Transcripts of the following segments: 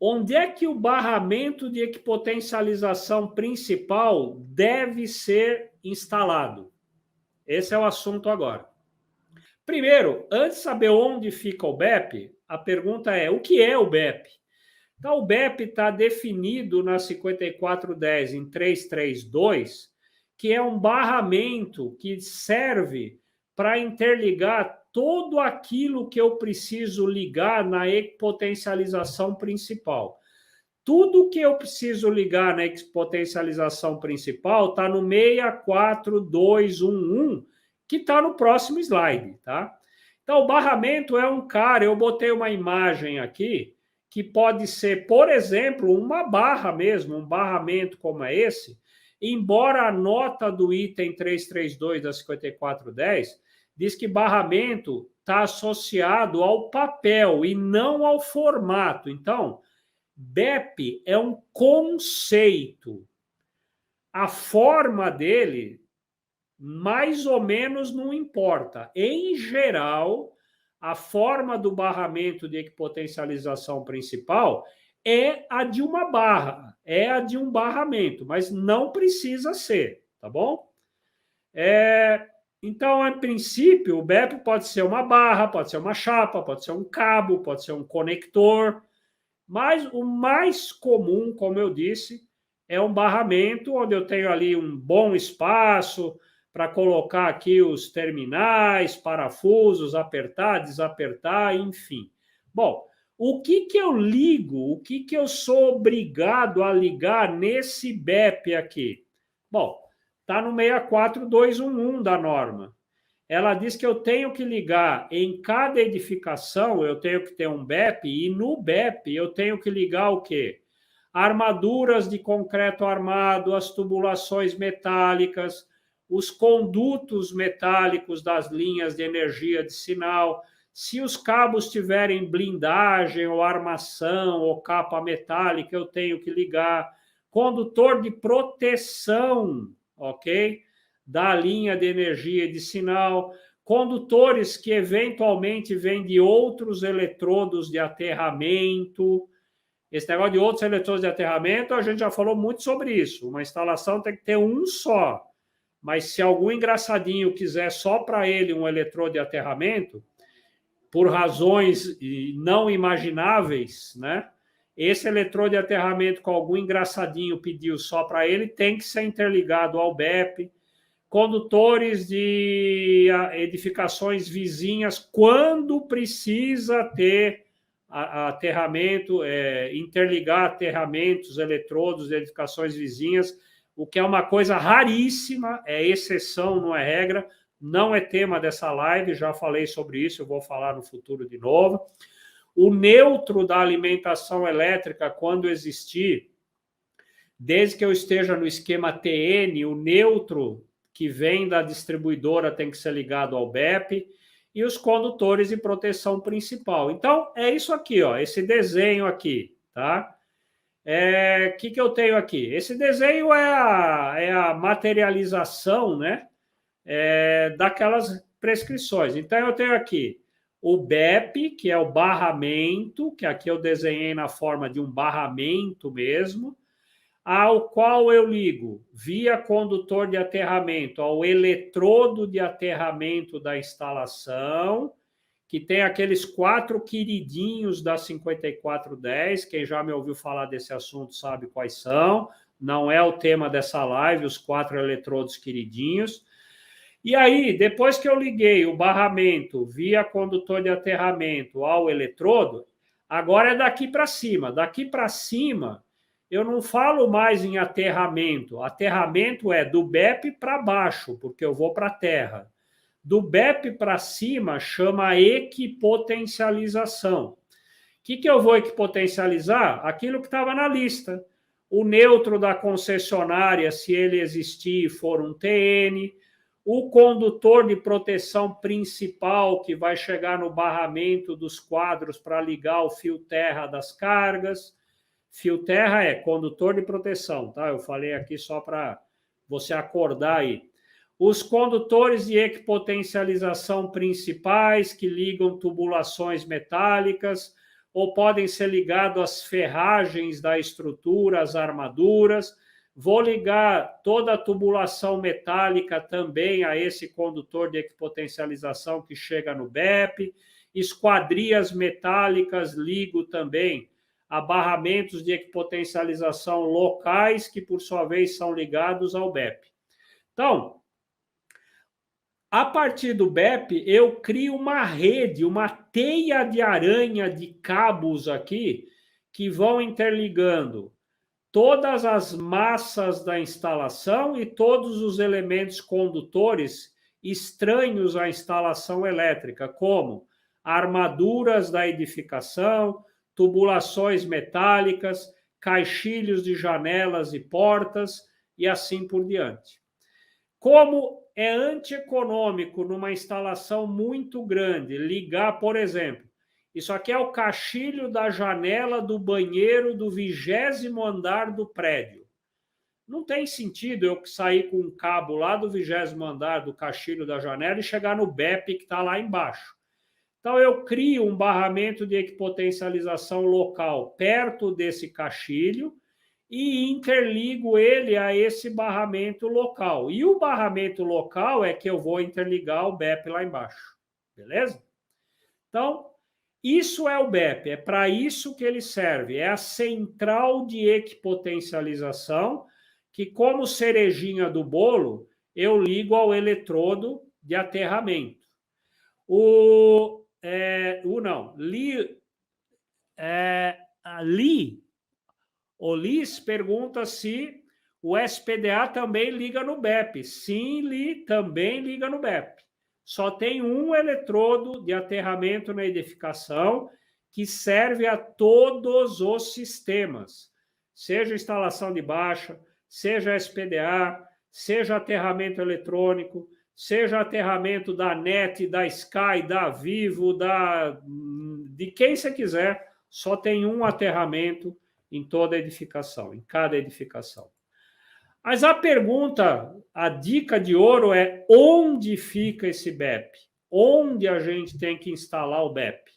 Onde é que o barramento de equipotencialização principal deve ser instalado? Esse é o assunto agora. Primeiro, antes de saber onde fica o BEP, a pergunta é: o que é o BEP? Então, o BEP está definido na 5410 em 332, que é um barramento que serve para interligar tudo aquilo que eu preciso ligar na equipotencialização principal. Tudo que eu preciso ligar na equipotencialização principal está no 64211, que está no próximo slide, tá? Então, o barramento é um cara, eu botei uma imagem aqui, que pode ser, por exemplo, uma barra mesmo, um barramento como é esse, embora a nota do item 332 da 5410 diz que barramento está associado ao papel e não ao formato. Então, BEP é um conceito. A forma dele, mais ou menos, não importa. Em geral, a forma do barramento de equipotencialização principal é a de uma barra, é a de um barramento, mas não precisa ser, tá bom? Então, em princípio, o BEP pode ser uma barra, pode ser uma chapa, pode ser um cabo, pode ser um conector, mas o mais comum, como eu disse, é um barramento onde eu tenho ali um bom espaço para colocar aqui os terminais, parafusos, apertar, desapertar, enfim. Bom, o que eu ligo, o que eu sou obrigado a ligar nesse BEP aqui? Bom, está no 64211 da norma. Ela diz que eu tenho que ligar em cada edificação, eu tenho que ter um BEP, e no BEP eu tenho que ligar o quê? Armaduras de concreto armado, as tubulações metálicas, os condutos metálicos das linhas de energia de sinal, se os cabos tiverem blindagem ou armação ou capa metálica, eu tenho que ligar, condutor de proteção, ok? Da linha de energia de sinal, condutores que eventualmente vêm de outros eletrodos de aterramento. Esse negócio de outros eletrodos de aterramento, a gente já falou muito sobre isso. Uma instalação tem que ter um só. Mas se algum engraçadinho quiser só para ele um eletrodo de aterramento, por razões não imagináveis, né? Esse eletrodo de aterramento com algum engraçadinho pediu só para ele, tem que ser interligado ao BEP. Condutores de edificações vizinhas, quando precisa ter aterramento, interligar aterramentos, eletrodos de edificações vizinhas, o que é uma coisa raríssima, é exceção, não é regra, não é tema dessa live, já falei sobre isso, eu vou falar no futuro de novo. O neutro da alimentação elétrica, quando existir, desde que eu esteja no esquema TN, o neutro que vem da distribuidora tem que ser ligado ao BEP, e os condutores de proteção principal. Então, é isso aqui, ó, esse desenho aqui, tá? Que eu tenho aqui? Esse desenho é a materialização, né, daquelas prescrições. Então, eu tenho aqui o BEP, que é o barramento, que aqui eu desenhei na forma de um barramento mesmo, ao qual eu ligo via condutor de aterramento ao eletrodo de aterramento da instalação, que tem aqueles 4 queridinhos da 5410, quem já me ouviu falar desse assunto sabe quais são, não é o tema dessa live, os 4 eletrodos queridinhos. E aí, depois que eu liguei o barramento via condutor de aterramento ao eletrodo, agora é daqui para cima. Daqui para cima, eu não falo mais em aterramento. Aterramento é do BEP para baixo, porque eu vou para a terra. Do BEP para cima chama equipotencialização. O que eu vou equipotencializar? Aquilo que estava na lista. O neutro da concessionária, se ele existir e for um TN. O condutor de proteção principal, que vai chegar no barramento dos quadros para ligar o fio terra das cargas. Fio terra é condutor de proteção, tá? Eu falei aqui só para você acordar aí. Os condutores de equipotencialização principais, que ligam tubulações metálicas, ou podem ser ligados às ferragens da estrutura, às armaduras. Vou ligar toda a tubulação metálica também a esse condutor de equipotencialização que chega no BEP. Esquadrias metálicas ligo também a barramentos de equipotencialização locais, que por sua vez são ligados ao BEP. Então, a partir do BEP, eu crio uma rede, uma teia de aranha de cabos aqui, que vão interligando todas as massas da instalação e todos os elementos condutores estranhos à instalação elétrica, como armaduras da edificação, tubulações metálicas, caixilhos de janelas e portas, e assim por diante. Como é antieconômico numa instalação muito grande ligar, por exemplo, isso aqui é o caixilho da janela do banheiro do 20º andar do prédio. Não tem sentido eu sair com um cabo lá do 20º andar do caixilho da janela e chegar no BEP que está lá embaixo. Então, eu crio um barramento de equipotencialização local perto desse caixilho e interligo ele a esse barramento local. E o barramento local é que eu vou interligar o BEP lá embaixo. Beleza? Então, isso é o BEP, é para isso que ele serve. É a central de equipotencialização que, como cerejinha do bolo, eu ligo ao eletrodo de aterramento. O Liz pergunta se o SPDA também liga no BEP. Sim, Li, também liga no BEP. Só tem um eletrodo de aterramento na edificação que serve a todos os sistemas, seja instalação de baixa, seja SPDA, seja aterramento eletrônico, seja aterramento da NET, da Sky, da Vivo, de quem você quiser, só tem um aterramento em toda edificação, em cada edificação. Mas a pergunta, a dica de ouro é: onde fica esse BEP? Onde a gente tem que instalar o BEP?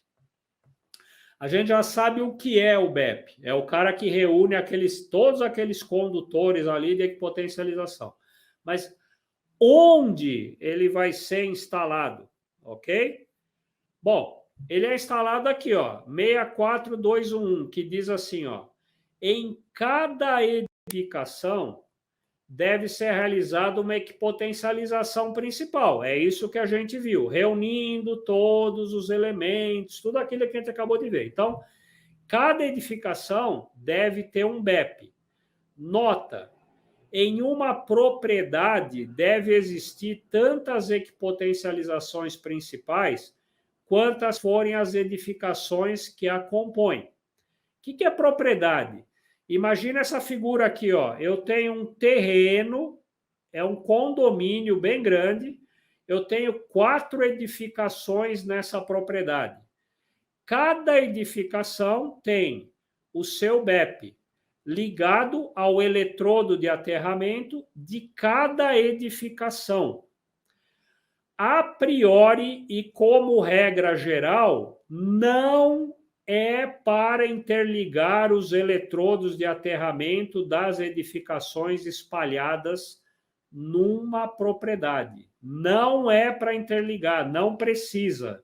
A gente já sabe o que é o BEP. É o cara que reúne todos aqueles condutores ali de equipotencialização. Mas onde ele vai ser instalado? Ok? Bom, ele é instalado aqui, ó, 64211, que diz assim, ó: em cada edificação deve ser realizada uma equipotencialização principal. É isso que a gente viu, reunindo todos os elementos, tudo aquilo que a gente acabou de ver. Então, cada edificação deve ter um BEP. Nota: em uma propriedade deve existir tantas equipotencializações principais quantas forem as edificações que a compõem. O que é propriedade? Imagina essa figura aqui, ó. Eu tenho um terreno, é um condomínio bem grande, eu tenho 4 edificações nessa propriedade. Cada edificação tem o seu BEP ligado ao eletrodo de aterramento de cada edificação. A priori e como regra geral, não é para interligar os eletrodos de aterramento das edificações espalhadas numa propriedade. Não é para interligar, não precisa.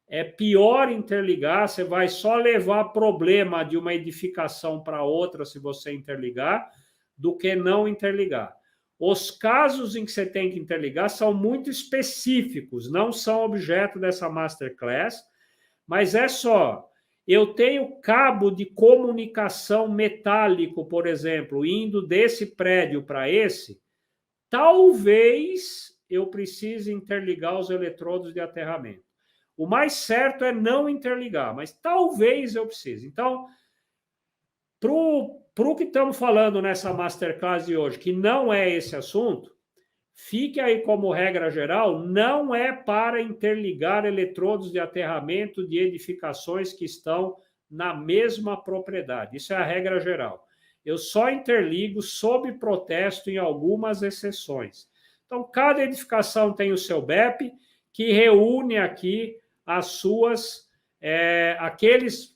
É pior interligar, você vai só levar problema de uma edificação para outra se você interligar, do que não interligar. Os casos em que você tem que interligar são muito específicos, não são objeto dessa masterclass, mas é só: eu tenho cabo de comunicação metálico, por exemplo, indo desse prédio para esse, talvez eu precise interligar os eletrodos de aterramento. O mais certo é não interligar, mas talvez eu precise. Então, para o que estamos falando nessa masterclass de hoje, que não é esse assunto, fique aí como regra geral: não é para interligar eletrodos de aterramento de edificações que estão na mesma propriedade. Isso é a regra geral. Eu só interligo sob protesto em algumas exceções. Então, cada edificação tem o seu BEP, que reúne aqui as suas, aqueles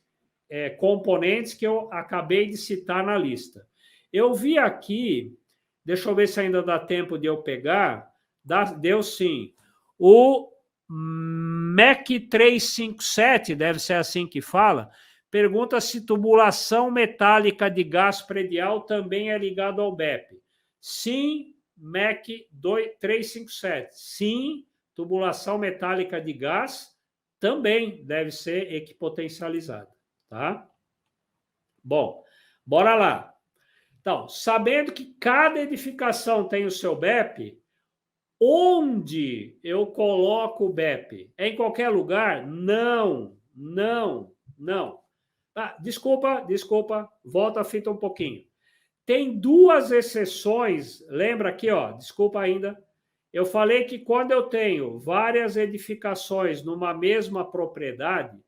componentes que eu acabei de citar na lista. Eu vi aqui, deixa eu ver se ainda dá tempo de eu pegar, deu sim. O MEC 357, deve ser assim que fala, pergunta se tubulação metálica de gás predial também é ligado ao BEP. Sim, MEC 357. Sim, tubulação metálica de gás também deve ser equipotencializada, tá? Bom, bora lá. Então, sabendo que cada edificação tem o seu BEP, onde eu coloco o BEP? É em qualquer lugar? Não, não, não. Ah, desculpa, volta a fita um pouquinho. Tem duas exceções, lembra aqui, ó, desculpa ainda. Eu falei que quando eu tenho várias edificações numa mesma propriedade,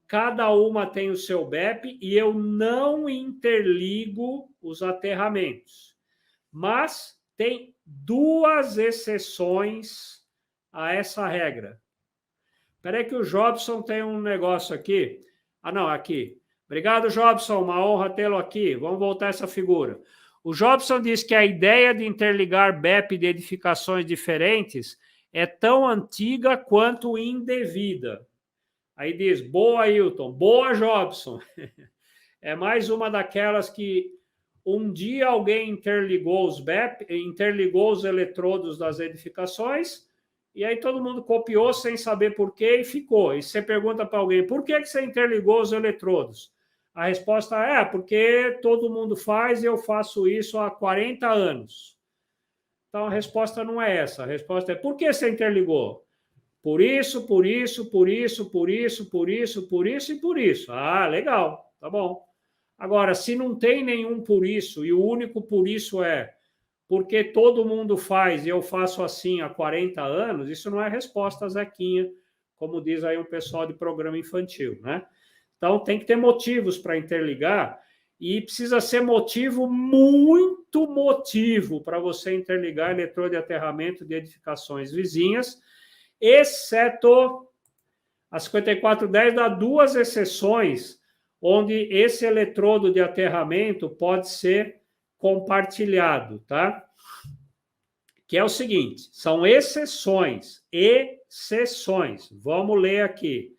cada uma tem o seu BEP e eu não interligo os aterramentos. Mas tem duas exceções a essa regra. Espera aí que o Jobson tem um negócio aqui. Ah, não, aqui. Obrigado, Jobson, uma honra tê-lo aqui. Vamos voltar a essa figura. O Jobson diz que a ideia de interligar BEP de edificações diferentes é tão antiga quanto indevida. Aí diz, boa, Hilton, boa, Jobson. É mais uma daquelas que um dia alguém interligou os BEP, interligou os eletrodos das edificações, e aí todo mundo copiou sem saber por quê e ficou. E você pergunta para alguém, por que você interligou os eletrodos? A resposta é, porque todo mundo faz e eu faço isso há 40 anos. Então a resposta não é essa. A resposta é, por que você interligou? Por isso, por isso, por isso, por isso, por isso, por isso e por isso. Ah, legal, tá bom. Agora, se não tem nenhum por isso, e o único por isso é porque todo mundo faz e eu faço assim há 40 anos, isso não é resposta, Zequinha, como diz aí um pessoal de programa infantil, né? Então, tem que ter motivos para interligar e precisa ser muito motivo para você interligar eletrodo de aterramento de edificações vizinhas, exceto a 5410 dá duas exceções onde esse eletrodo de aterramento pode ser compartilhado, tá? Que é o seguinte, são exceções. Vamos ler aqui.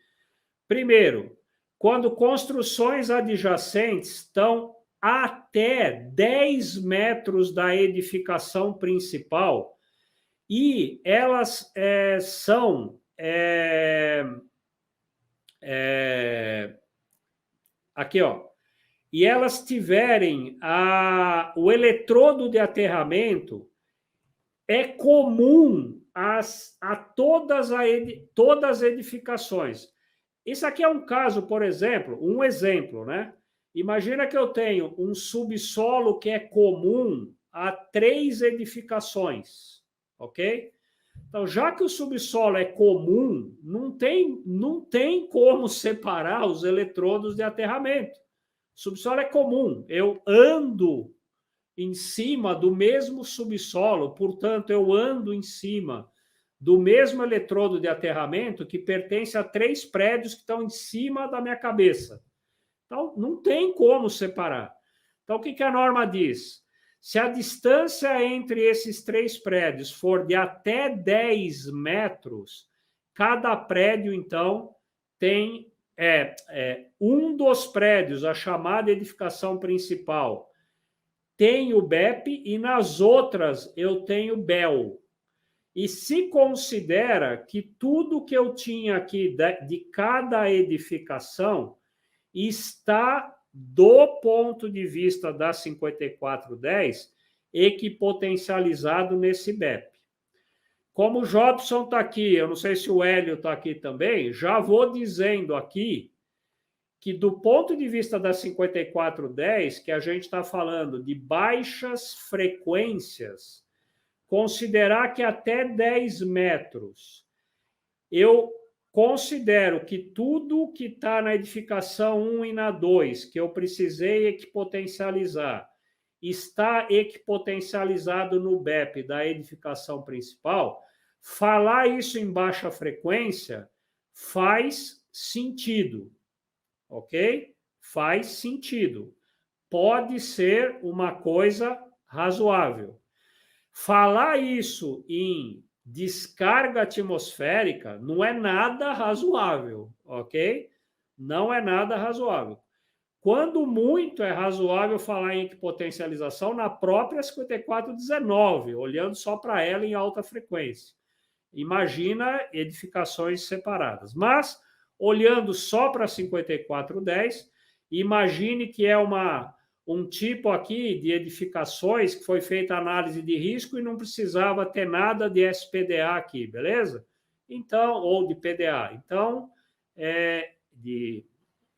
Primeiro, quando construções adjacentes estão até 10 metros da edificação principal e elas são aqui, ó, e elas tiverem o eletrodo de aterramento, é comum a todas as edificações. Isso aqui é um caso, por exemplo, um exemplo, né? Imagina que eu tenho um subsolo que é comum a 3 edificações, ok? Então, já que o subsolo é comum, não tem como separar os eletrodos de aterramento. O subsolo é comum. Eu ando em cima do mesmo subsolo, portanto, eu ando em cima do mesmo eletrodo de aterramento que pertence a 3 prédios que estão em cima da minha cabeça. Então, não tem como separar. Então, o que a norma diz? Se a distância entre esses 3 prédios for de até 10 metros, cada prédio, então, tem um dos prédios, a chamada edificação principal, tem o BEP e nas outras eu tenho BEL. E se considera que tudo que eu tinha aqui de cada edificação está, do ponto de vista da 5410, equipotencializado nesse BEP. Como o Jobson está aqui, eu não sei se o Hélio está aqui também, já vou dizendo aqui que do ponto de vista da 5410, que a gente está falando de baixas frequências, considerar que até 10 metros, eu considero que tudo que está na edificação 1 e na 2, que eu precisei equipotencializar, está equipotencializado no BEP da edificação principal, falar isso em baixa frequência faz sentido, ok? faz sentido. Pode ser uma coisa razoável. Falar isso em descarga atmosférica não é nada razoável, ok? Não é nada razoável. Quando muito é razoável falar em equipotencialização na própria 5419, olhando só para ela em alta frequência. Imagina edificações separadas. Mas, olhando só para 5410, imagine que é um tipo aqui de edificações que foi feita análise de risco e não precisava ter nada de SPDA aqui, beleza? Então, ou de PDA. Então, de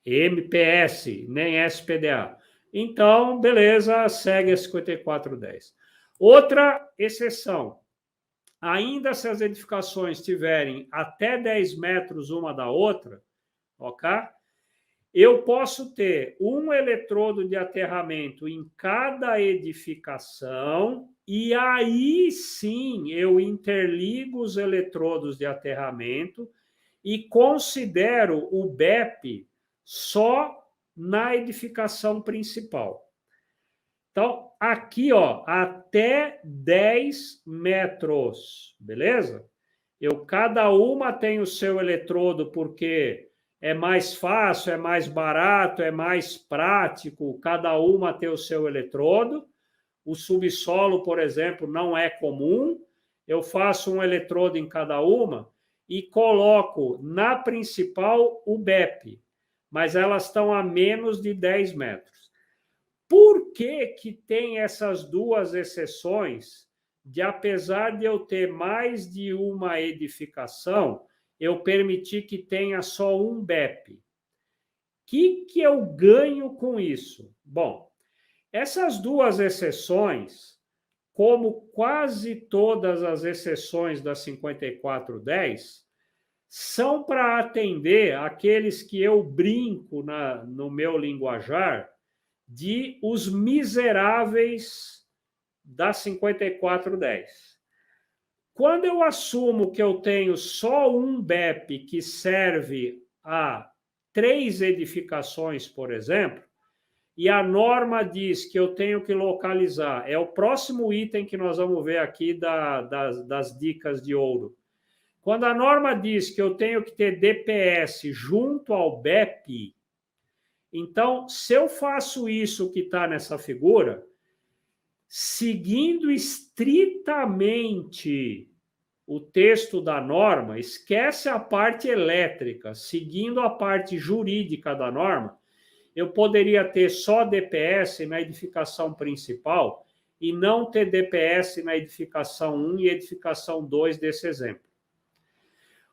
MPS, nem SPDA. Então, beleza, segue a 5410. Outra exceção, ainda se as edificações tiverem até 10 metros uma da outra, ok? Eu posso ter um eletrodo de aterramento em cada edificação e aí sim eu interligo os eletrodos de aterramento e considero o BEP só na edificação principal. Então, aqui, ó, até 10 metros, beleza? Cada uma tem o seu eletrodo porque é mais fácil, é mais barato, é mais prático, cada uma tem o seu eletrodo. O subsolo, por exemplo, não é comum. Eu faço um eletrodo em cada uma e coloco na principal o BEP, mas elas estão a menos de 10 metros. Por que tem essas duas exceções de, apesar de eu ter mais de uma edificação, eu permitir que tenha só um BEP? O que eu ganho com isso? Bom, essas duas exceções, como quase todas as exceções da 5410, são para atender aqueles que eu brinco no meu linguajar de os miseráveis da 5410. Quando eu assumo que eu tenho só um BEP que serve a 3 edificações, por exemplo, e a norma diz que eu tenho que localizar, é o próximo item que nós vamos ver aqui das dicas de ouro. Quando a norma diz que eu tenho que ter DPS junto ao BEP, então, se eu faço isso que está nessa figura, seguindo estritamente o texto da norma, esquece a parte elétrica, seguindo a parte jurídica da norma, eu poderia ter só DPS na edificação principal e não ter DPS na edificação 1 e edificação 2 desse exemplo.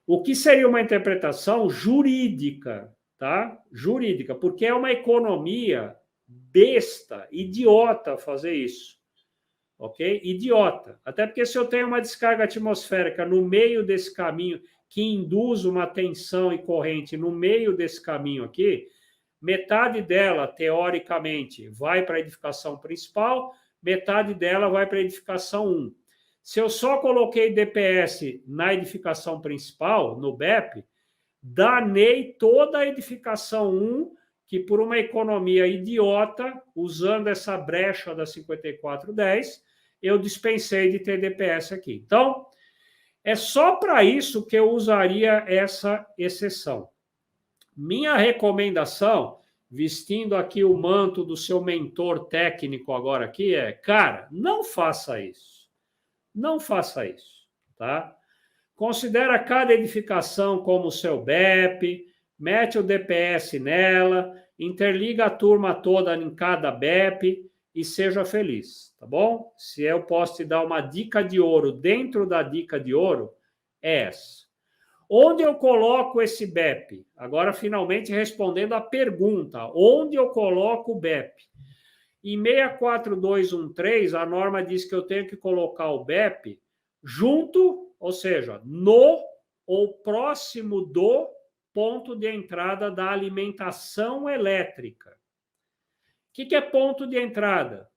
O que seria uma interpretação jurídica, tá? Jurídica, porque é uma economia besta, idiota fazer isso, ok? Idiota. Até porque se eu tenho uma descarga atmosférica no meio desse caminho que induz uma tensão e corrente no meio desse caminho aqui, metade dela, teoricamente, vai para a edificação principal, metade dela vai para a edificação 1. Se eu só coloquei DPS na edificação principal, no BEP, danei toda a edificação 1, que por uma economia idiota, usando essa brecha da 5410, eu dispensei de ter DPS aqui. Então, é só para isso que eu usaria essa exceção. Minha recomendação, vestindo aqui o manto do seu mentor técnico agora aqui, é, cara, não faça isso. Não faça isso, tá? Considera cada edificação como seu BEP, mete o DPS nela, interliga a turma toda em cada BEP e seja feliz, tá bom? Se eu posso te dar uma dica de ouro dentro da dica de ouro, é essa. Onde eu coloco esse BEP? Agora, finalmente, respondendo a pergunta, onde eu coloco o BEP? Em 64213, a norma diz que eu tenho que colocar o BEP junto, ou seja, no ou próximo do ponto de entrada da alimentação elétrica. O que é ponto de entrada?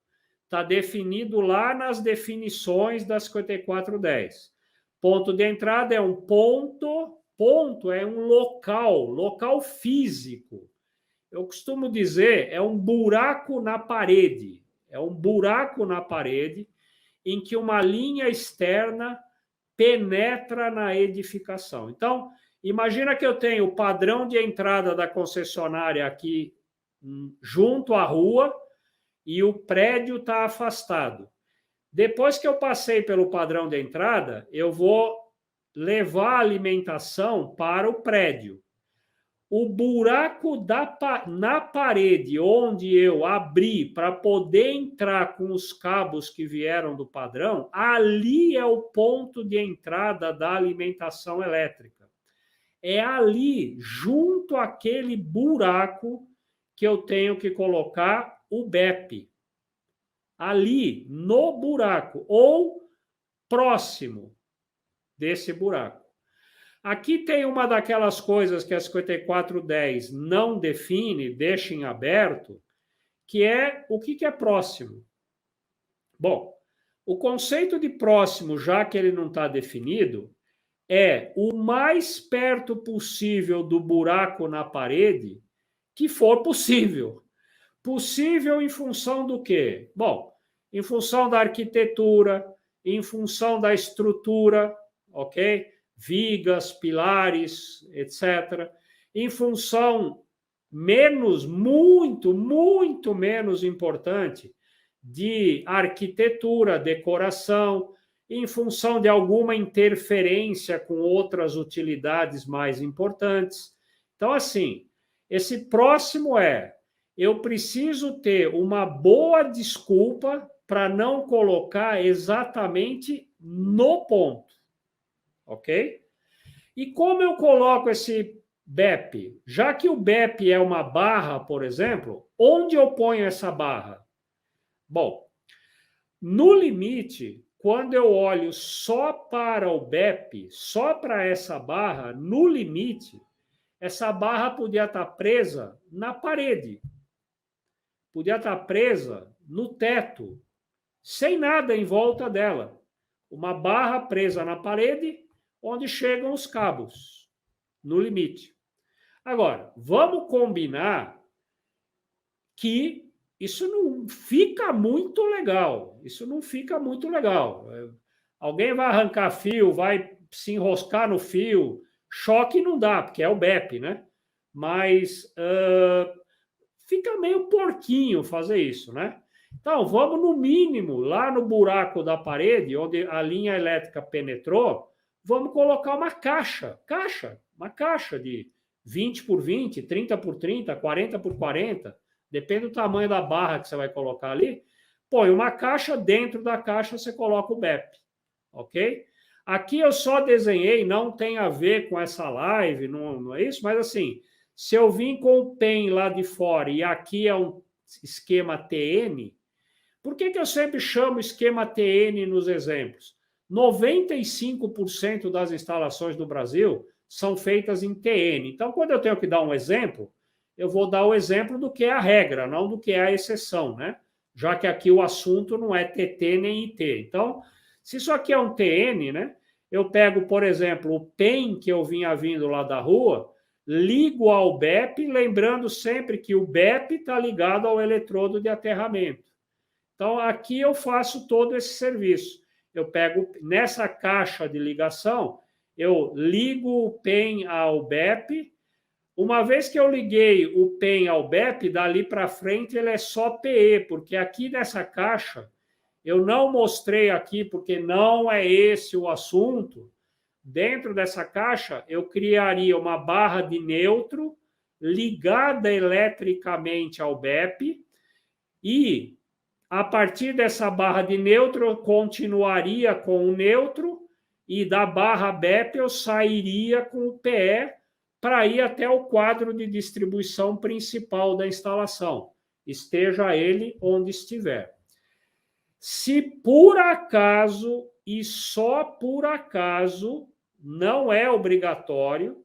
Está definido lá nas definições da 5410. Ponto de entrada é um ponto é um local físico, Eu costumo dizer, é um buraco na parede. É um buraco na parede em que uma linha externa penetra na edificação. Então, imagina que eu tenho o padrão de entrada da concessionária aqui junto à rua e o prédio está afastado. Depois que eu passei pelo padrão de entrada, eu vou levar a alimentação para o prédio. O buraco na parede onde eu abri para poder entrar com os cabos que vieram do padrão, ali é o ponto de entrada da alimentação elétrica. É ali, junto àquele buraco, que eu tenho que colocar o BEP. Ali, no buraco, ou próximo desse buraco. Aqui tem uma daquelas coisas que a 5410 não define, deixa em aberto, que é o que é próximo. Bom, o conceito de próximo, já que ele não está definido, é o mais perto possível do buraco na parede que for possível. Possível em função do quê? Bom, em função da arquitetura, em função da estrutura, ok? Vigas, pilares, etc. Em função muito menos importante de arquitetura, decoração, em função de alguma interferência com outras utilidades mais importantes. Então, assim, esse próximo eu preciso ter uma boa desculpa para não colocar exatamente no ponto. Ok? E como eu coloco esse BEP? Já que o BEP é uma barra, por exemplo, onde eu ponho essa barra? Bom, no limite, quando eu olho só para o BEP, só para essa barra, no limite, essa barra podia estar presa na parede, podia estar presa no teto, sem nada em volta dela. Uma barra presa na parede, onde chegam os cabos, no limite. Agora, vamos combinar que isso não fica muito legal. Isso não fica muito legal. Alguém vai arrancar fio, vai se enroscar no fio. Choque não dá, porque é o BEP, né? Mas fica meio porquinho fazer isso, né? Então, vamos no mínimo, lá no buraco da parede, onde a linha elétrica penetrou, vamos colocar uma caixa de 20 por 20, 30 por 30, 40 por 40, depende do tamanho da barra que você vai colocar ali. Põe uma caixa, dentro da caixa você coloca o BEP, ok? Aqui eu só desenhei, não tem a ver com essa live, não é isso, mas assim, se eu vim com o PEN lá de fora e aqui é um esquema TN, por que eu sempre chamo esquema TN nos exemplos? 95% das instalações do Brasil são feitas em TN. Então, quando eu tenho que dar um exemplo, eu vou dar o exemplo do que é a regra, não do que é a exceção, né? Já que aqui o assunto não é TT nem IT. Então, se isso aqui é um TN, né? Eu pego, por exemplo, o PEN que eu vinha vindo lá da rua, ligo ao BEP, lembrando sempre que o BEP está ligado ao eletrodo de aterramento. Então, aqui eu faço todo esse serviço. Eu pego nessa caixa de ligação, eu ligo o PEN ao BEP. Uma vez que eu liguei o PEN ao BEP, dali para frente ele é só PE, porque aqui nessa caixa, eu não mostrei aqui porque não é esse o assunto. Dentro dessa caixa, eu criaria uma barra de neutro ligada eletricamente ao BEP e a partir dessa barra de neutro, eu continuaria com o neutro e da barra BEP eu sairia com o PE para ir até o quadro de distribuição principal da instalação, esteja ele onde estiver. Se por acaso, e só por acaso, não é obrigatório,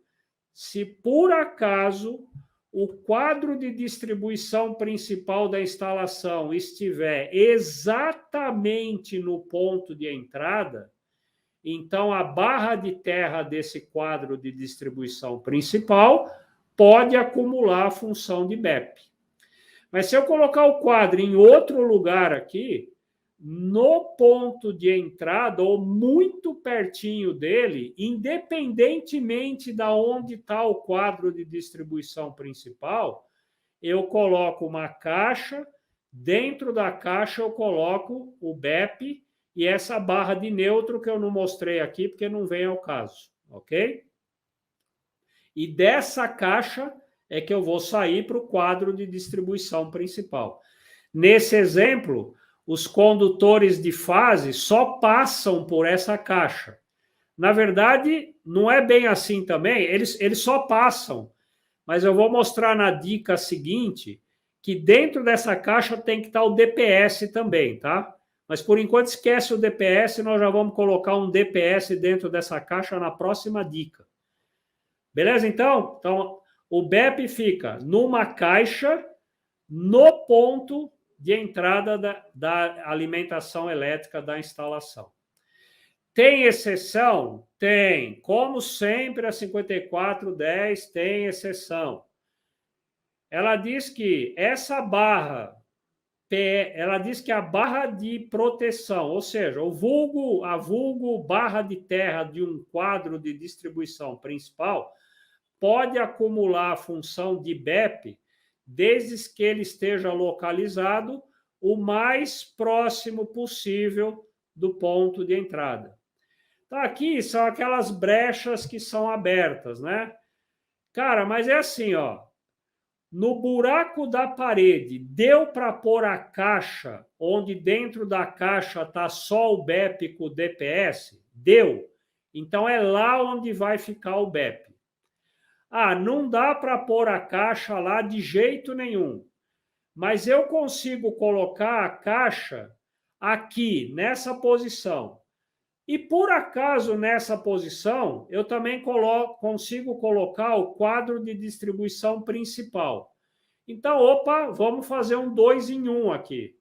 se por acaso o quadro de distribuição principal da instalação estiver exatamente no ponto de entrada, então a barra de terra desse quadro de distribuição principal pode acumular a função de BEP. Mas se eu colocar o quadro em outro lugar aqui, no ponto de entrada, ou muito pertinho dele, independentemente de onde está o quadro de distribuição principal, eu coloco uma caixa, dentro da caixa eu coloco o BEP e essa barra de neutro que eu não mostrei aqui, porque não vem ao caso, ok? E dessa caixa é que eu vou sair para o quadro de distribuição principal. Nesse exemplo, os condutores de fase só passam por essa caixa. Na verdade, não é bem assim também, eles só passam. Mas eu vou mostrar na dica seguinte que dentro dessa caixa tem que estar o DPS também, tá? Mas por enquanto esquece o DPS, nós já vamos colocar um DPS dentro dessa caixa na próxima dica. Beleza, então? Então, o BEP fica numa caixa no ponto de entrada da alimentação elétrica da instalação. Tem exceção? Tem. Como sempre, a 5410 tem exceção. Ela diz que essa barra, ela diz que a barra de proteção, ou seja, a vulgo barra de terra de um quadro de distribuição principal, pode acumular a função de BEP desde que ele esteja localizado o mais próximo possível do ponto de entrada. Tá, aqui são aquelas brechas que são abertas, né? Cara, mas é assim, ó. No buraco da parede, deu para pôr a caixa, onde dentro da caixa está só o BEP com o DPS? Deu. Então é lá onde vai ficar o BEP. Ah, não dá para pôr a caixa lá de jeito nenhum. Mas eu consigo colocar a caixa aqui, nessa posição. E por acaso, nessa posição, eu também consigo colocar o quadro de distribuição principal. Então, opa, vamos fazer um 2 em 1 aqui.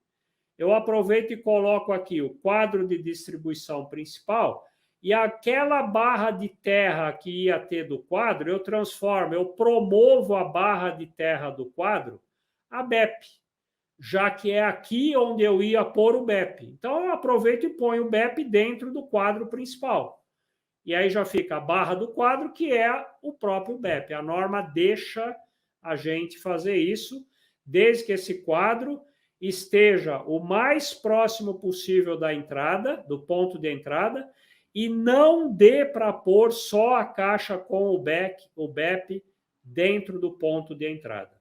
Eu aproveito e coloco aqui o quadro de distribuição principal e aquela barra de terra que ia ter do quadro, eu promovo a barra de terra do quadro a BEP, já que é aqui onde eu ia pôr o BEP. Então, eu aproveito e ponho o BEP dentro do quadro principal. E aí já fica a barra do quadro, que é o próprio BEP. A norma deixa a gente fazer isso, desde que esse quadro esteja o mais próximo possível da entrada, do ponto de entrada, e não dê para pôr só a caixa com o BEP dentro do ponto de entrada.